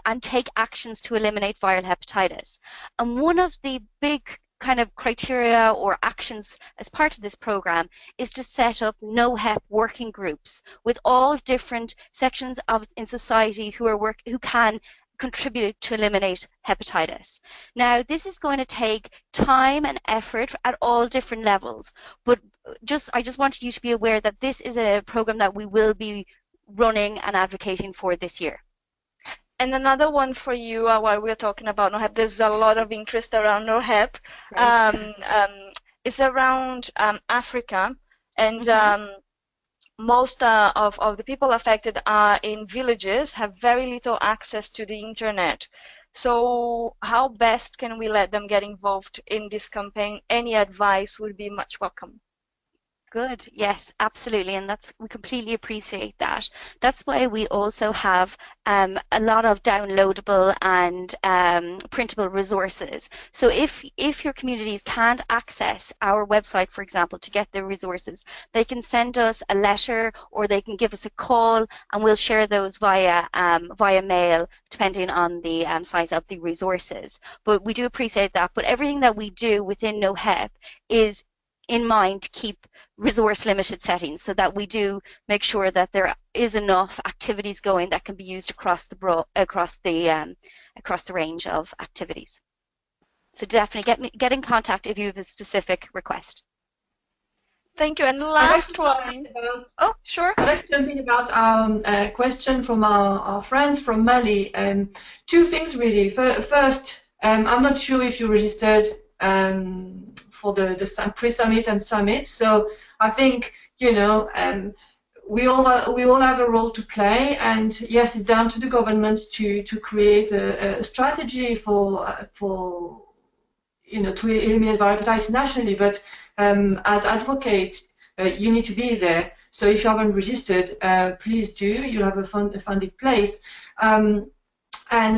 and take actions to eliminate viral hepatitis. And one of the big kind of criteria or actions as part of this program is to set up no HEP working groups with all different sections in society who can contribute to eliminate hepatitis. Now, this is going to take time and effort at all different levels, but I just wanted you to be aware that this is a program that we will be running and advocating for this year. And another one for you, while we're talking about no HEP, there's a lot of interest around no HEP. It's around Africa, and most of the people affected are in villages, have very little access to the internet. So how best can we let them get involved in this campaign? Any advice would be much welcome. Good. Yes, absolutely. And we completely appreciate that. That's why we also have a lot of downloadable and printable resources. So if your communities can't access our website, for example, to get the resources, they can send us a letter or they can give us a call, and we'll share those via mail, depending on the size of the resources. But we do appreciate that. But everything that we do within No HEP is in mind to keep resource limited settings, so that we do make sure that there is enough activities going that can be used across the range of activities. So definitely get in contact if you have a specific request. Thank you. And last one. Oh, sure. I'd like to jump in about our question from our friends from Mali. Two things really. First, I'm not sure if you registered for the pre-summit and summit. So I think, you know, we all have a role to play, and yes, it's down to the governments to create a strategy for you know, to eliminate viral hepatitis nationally. But as advocates, you need to be there. So if you haven't registered, please do. You'll have a funded place. And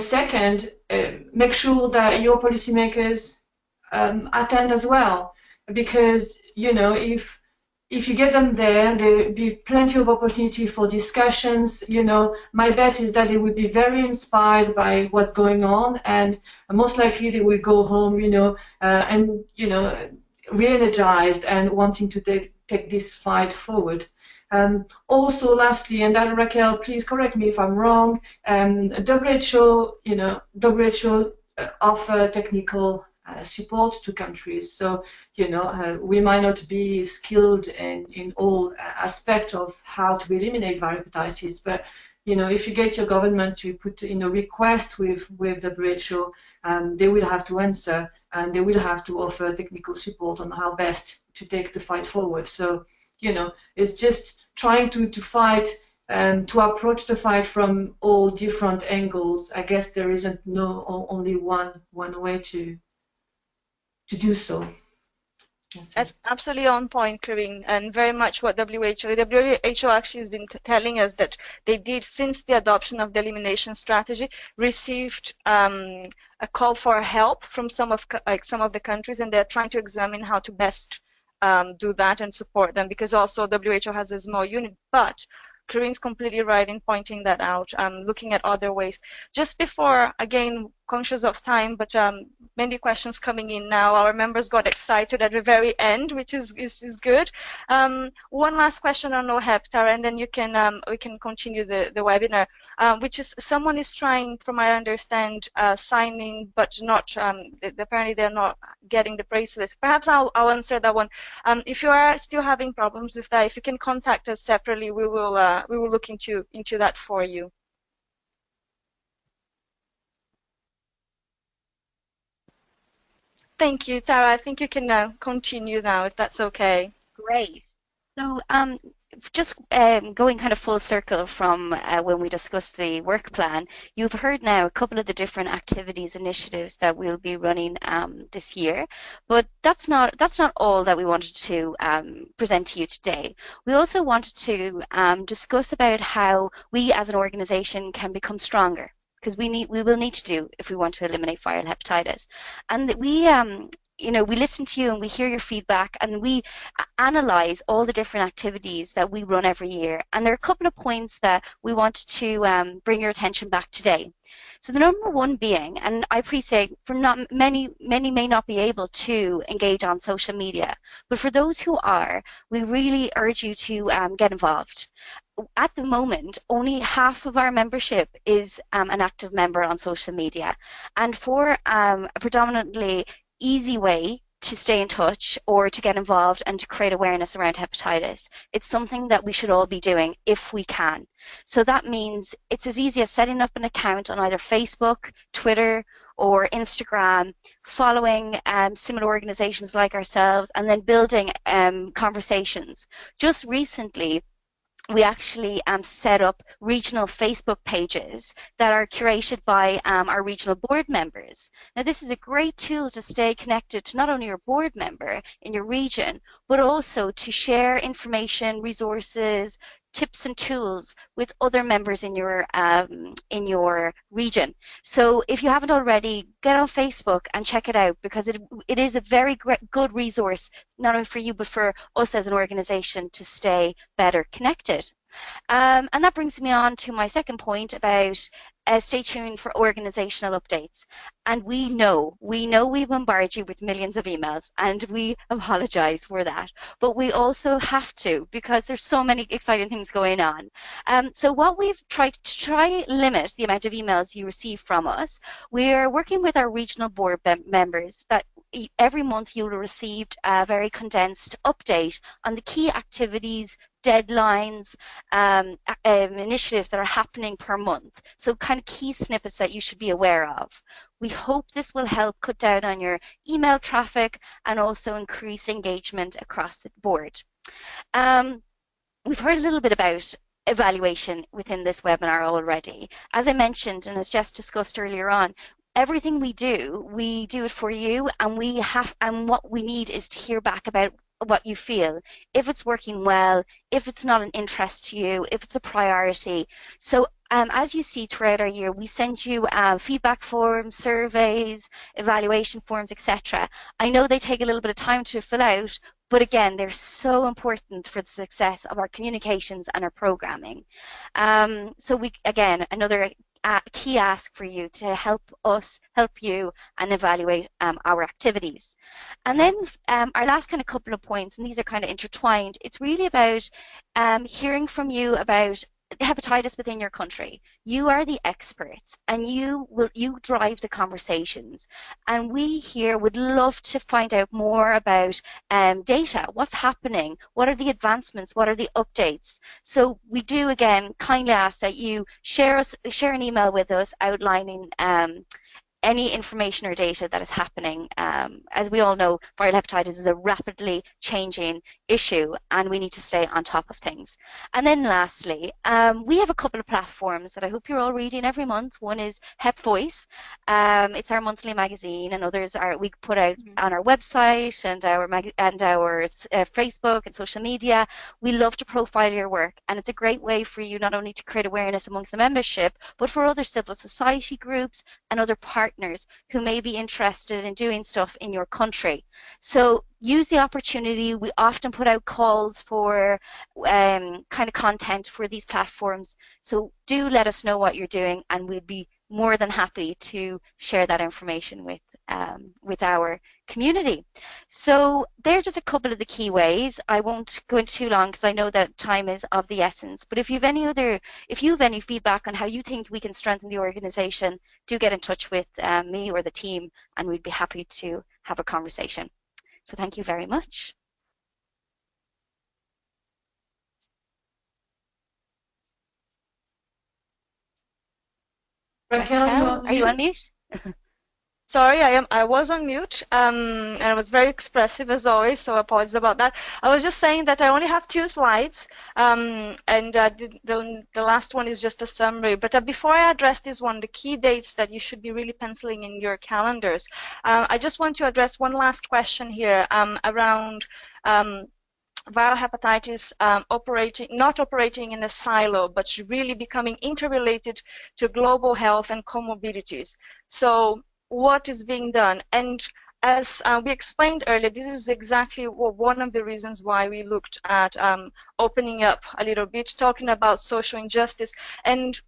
second, make sure that your policymakers attend as well, because, you know, if you get them there, there will be plenty of opportunity for discussions. You know, my bet is that they will be very inspired by what's going on, and most likely they will go home, you know, and, you know, re-energized and wanting to take this fight forward. Also, lastly, and that, Raquel, please correct me if I'm wrong, WHO, you know, WHO offer technical support to countries. So, you know, we might not be skilled in all aspects of how to eliminate viral hepatitis, but, if you get your government to put request with WHO, they will have to answer, and they will have to offer technical support on how best to take the fight forward. So it's just trying to fight, to approach the fight from all different angles. I guess there isn't only one way to do so. That's absolutely on point, Corinne, and very much what WHO actually has been telling us, that they did, since the adoption of the elimination strategy, received a call for help from some of the countries, and they're trying to examine how to best do that and support them, because also WHO has a small unit. But Corinne's completely right in pointing that out, looking at other ways. Just before, again, conscious of time, but many questions coming in now. Our members got excited at the very end, which is good. One last question on OHEP, Tara, and then we can continue the webinar, which is, someone is trying, from what I understand, signing, but not, apparently they're not getting the bracelets. Perhaps I'll answer that one. If you are still having problems with that, if you can contact us separately, we will look into that for you. Thank you, Tara. I think you can continue now, if that's okay. Great. So just going kind of full circle from when we discussed the work plan, you've heard now a couple of the different activities, initiatives that we'll be running this year, but that's not all that we wanted to present to you today. We also wanted to discuss about how we as an organization can become stronger, because we will need to do if we want to eliminate viral hepatitis. And we we listen to you and we hear your feedback, and we analyze all the different activities that we run every year. And there are a couple of points that we wanted to bring your attention back today. So the number one being, and I appreciate for many may not be able to engage on social media, but for those who are, we really urge you to get involved. At the moment, only half of our membership is an active member on social media, and for a predominantly easy way to stay in touch or to get involved and to create awareness around hepatitis, it's something that we should all be doing if we can. So that means it's as easy as setting up an account on either Facebook, Twitter, or Instagram, following similar organizations like ourselves, and then building conversations. Just recently, we actually set up regional Facebook pages that are curated by our regional board members. Now, this is a great tool to stay connected to not only your board member in your region, but also to share information, resources, tips and tools with other members in your region. So if you haven't already, get on Facebook and check it out, because it is a very good resource, not only for you but for us as an organization to stay better connected. And that brings me on to my second point about stay tuned for organizational updates. And we know we bombard you with millions of emails, and we apologize for that. But we also have to, because there's so many exciting things going on. So what we've tried to limit the amount of emails you receive from us, we're working with our regional board members that every month you'll receive a very condensed update on the key activities, deadlines, initiatives that are happening per month. So kind of key snippets that you should be aware of. We hope this will help cut down on your email traffic and also increase engagement across the board. We've heard a little bit about evaluation within this webinar already. As I mentioned, and as Jess discussed earlier on, everything we do it for you, and what we need is to hear back about what you feel, if it's working well, if it's not an interest to you, if it's a priority. So as you see throughout our year, we send you feedback forms, surveys, evaluation forms, etc. I know they take a little bit of time to fill out, but again, they're so important for the success of our communications and our programming. So again, another key ask for you to help us help you and evaluate our activities. And then our last kind of couple of points, and these are kind of intertwined, it's really about hearing from you about hepatitis within your country. You are the experts, and you drive the conversations. And we here would love to find out more about data. What's happening? What are the advancements? What are the updates? So we do again kindly ask that you share an email with us outlining any information or data that is happening. As we all know, viral hepatitis is a rapidly changing issue, and we need to stay on top of things. And then lastly, we have a couple of platforms that I hope you're all reading every month. One is Hep Voice. It's our monthly magazine, and others are we put out on our website and our Facebook and social media. We love to profile your work, and it's a great way for you not only to create awareness amongst the membership, but for other civil society groups and other partners who may be interested in doing stuff in your country. So use the opportunity. We often put out calls for kind of content for these platforms. So do let us know what you're doing, and we'd be more than happy to share that information with our community. So they're just a couple of the key ways. I won't go into too long because I know that time is of the essence. But if you have any feedback on how you think we can strengthen the organization, do get in touch with me or the team, and we'd be happy to have a conversation. So thank you very much. Raquel, are you on mute? Sorry, I was on mute, and I was very expressive as always, so apologies about that. I was just saying that I only have 2 slides, and the last one is just a summary. But before I address this one, the key dates that you should be really penciling in your calendars, I just want to address one last question here around viral hepatitis not operating in a silo, but really becoming interrelated to global health and comorbidities. So what is being done? And as we explained earlier, this is exactly one of the reasons why we looked at opening up a little bit, talking about social injustice. And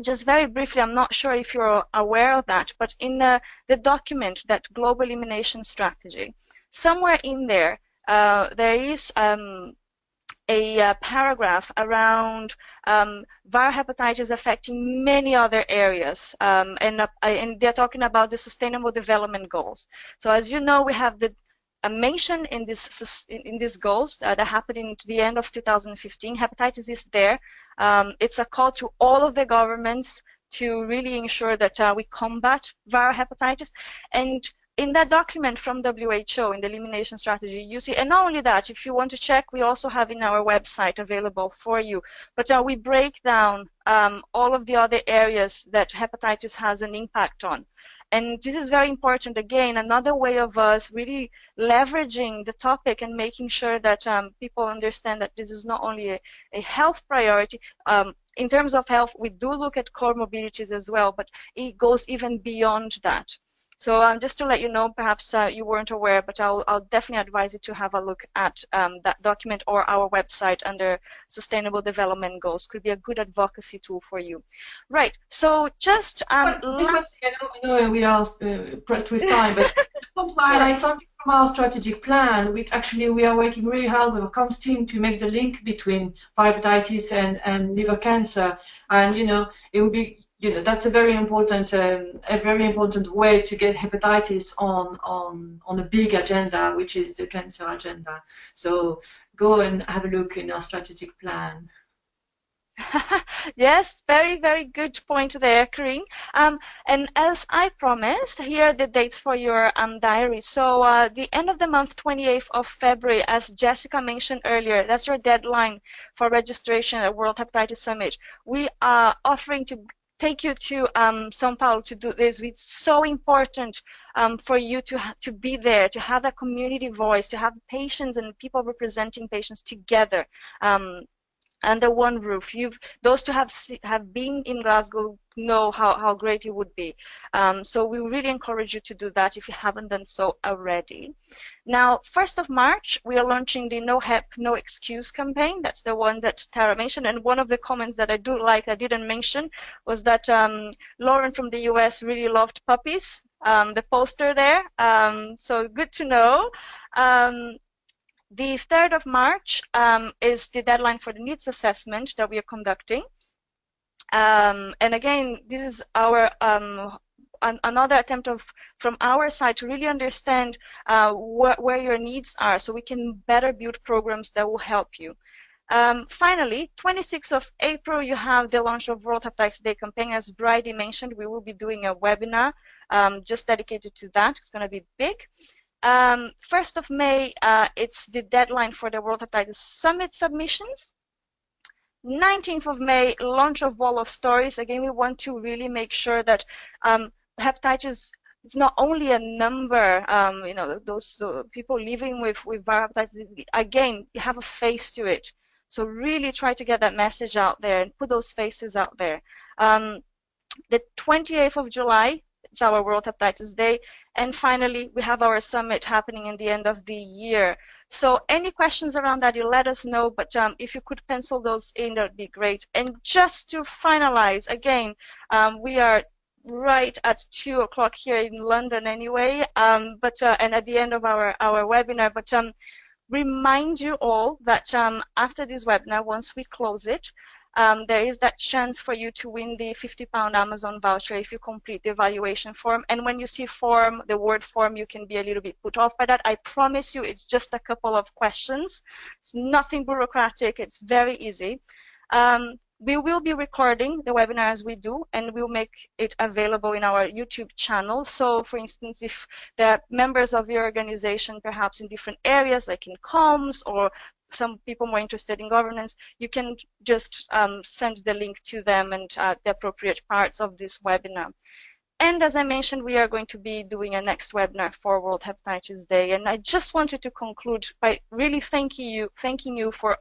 just very briefly, I'm not sure if you're aware of that, but in the document, that Global Elimination Strategy, somewhere in there, there is a paragraph around viral hepatitis affecting many other areas, and they're talking about the Sustainable Development Goals. So as you know, we have a mention in these goals that happened in the end of 2015. Hepatitis is there. It's a call to all of the governments to really ensure that we combat viral hepatitis. And in that document from WHO, in the elimination strategy, you see, and not only that, if you want to check, we also have in our website available for you, but we break down all of the other areas that hepatitis has an impact on. And this is very important. Again, another way of us really leveraging the topic and making sure that people understand that this is not only a health priority. In terms of health, we do look at comorbidities as well, but it goes even beyond that. So just to let you know, perhaps you weren't aware, but I'll definitely advise you to have a look at that document or our website under Sustainable Development Goals. Could be a good advocacy tool for you. Right, so just I know we are pressed with time, but I want to highlight something from our strategic plan, which actually we are working really hard with our comms team to make the link between hepatitis and liver cancer. And it would be that's a very important way to get hepatitis on a big agenda, which is the cancer agenda. So go and have a look in our strategic plan. Yes, very, very good point there, Corinne. And as I promised, here are the dates for your diary. So the end of the month, 28th of February, as Jessica mentioned earlier, that's your deadline for registration at World Hepatitis Summit. We are offering to take you to São Paulo to do this. It's so important for you to be there, to have a community voice, to have patients and people representing patients together under one roof. Those who have been in Glasgow know how great it would be. So we really encourage you to do that if you haven't done so already. Now, 1st of March, we are launching the No Hep, No Excuse campaign. That's the one that Tara mentioned. And one of the comments that I didn't mention, was that Lauren from the US really loved puppies, the poster there. So good to know. The 3rd of March is the deadline for the needs assessment that we are conducting. And again, this is our another attempt from our side to really understand where your needs are, so we can better build programs that will help you. Finally, 26th of April, you have the launch of World Hepatitis Day campaign. As Bridie mentioned, we will be doing a webinar just dedicated to that. It's going to be big. 1st of May, it's the deadline for the World Hepatitis Summit submissions. 19th of May, launch of Wall of Stories. Again, we want to really make sure that hepatitis, it's not only a number, you know, those people living with viral hepatitis, again, you have a face to it. So really try to get that message out there and put those faces out there. The 28th of July, it's our World Hepatitis Day. And finally, we have our summit happening in the end of the year. So any questions around that, you let us know. But if you could pencil those in, that would be great. And just to finalize, again, we are right at 2 o'clock here in London anyway, and at the end of our webinar. But remind you all that after this webinar, once we close it, there is that chance for you to win the £50 Amazon voucher if you complete the evaluation form. And when you see form, the word form, you can be a little bit put off by that. I promise you, it's just a couple of questions. It's nothing bureaucratic. It's very easy. We will be recording the webinar as we do, and we'll make it available in our YouTube channel. So, for instance, if there are members of your organization, perhaps in different areas, like in comms, or some people more interested in governance, you can just send the link to them and the appropriate parts of this webinar. And as I mentioned, we are going to be doing a next webinar for World Hepatitis Day. And I just wanted to conclude by really thanking you for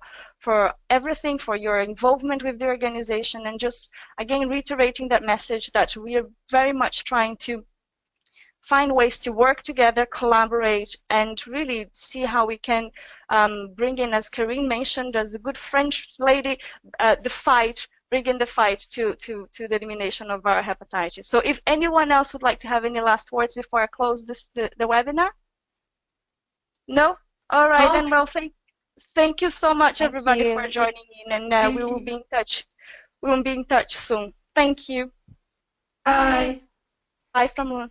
everything, for your involvement with the organization, and just again reiterating that message that we are very much trying to find ways to work together, collaborate, and really see how we can bring in, as Karine mentioned, as a good French lady, bring in the fight to the elimination of viral hepatitis. So if anyone else would like to have any last words before I close the webinar? No? All right, then, well, thank you so much, everybody, for joining in, and we will be in touch. We will be in touch soon. Thank you. Bye. Bye from London.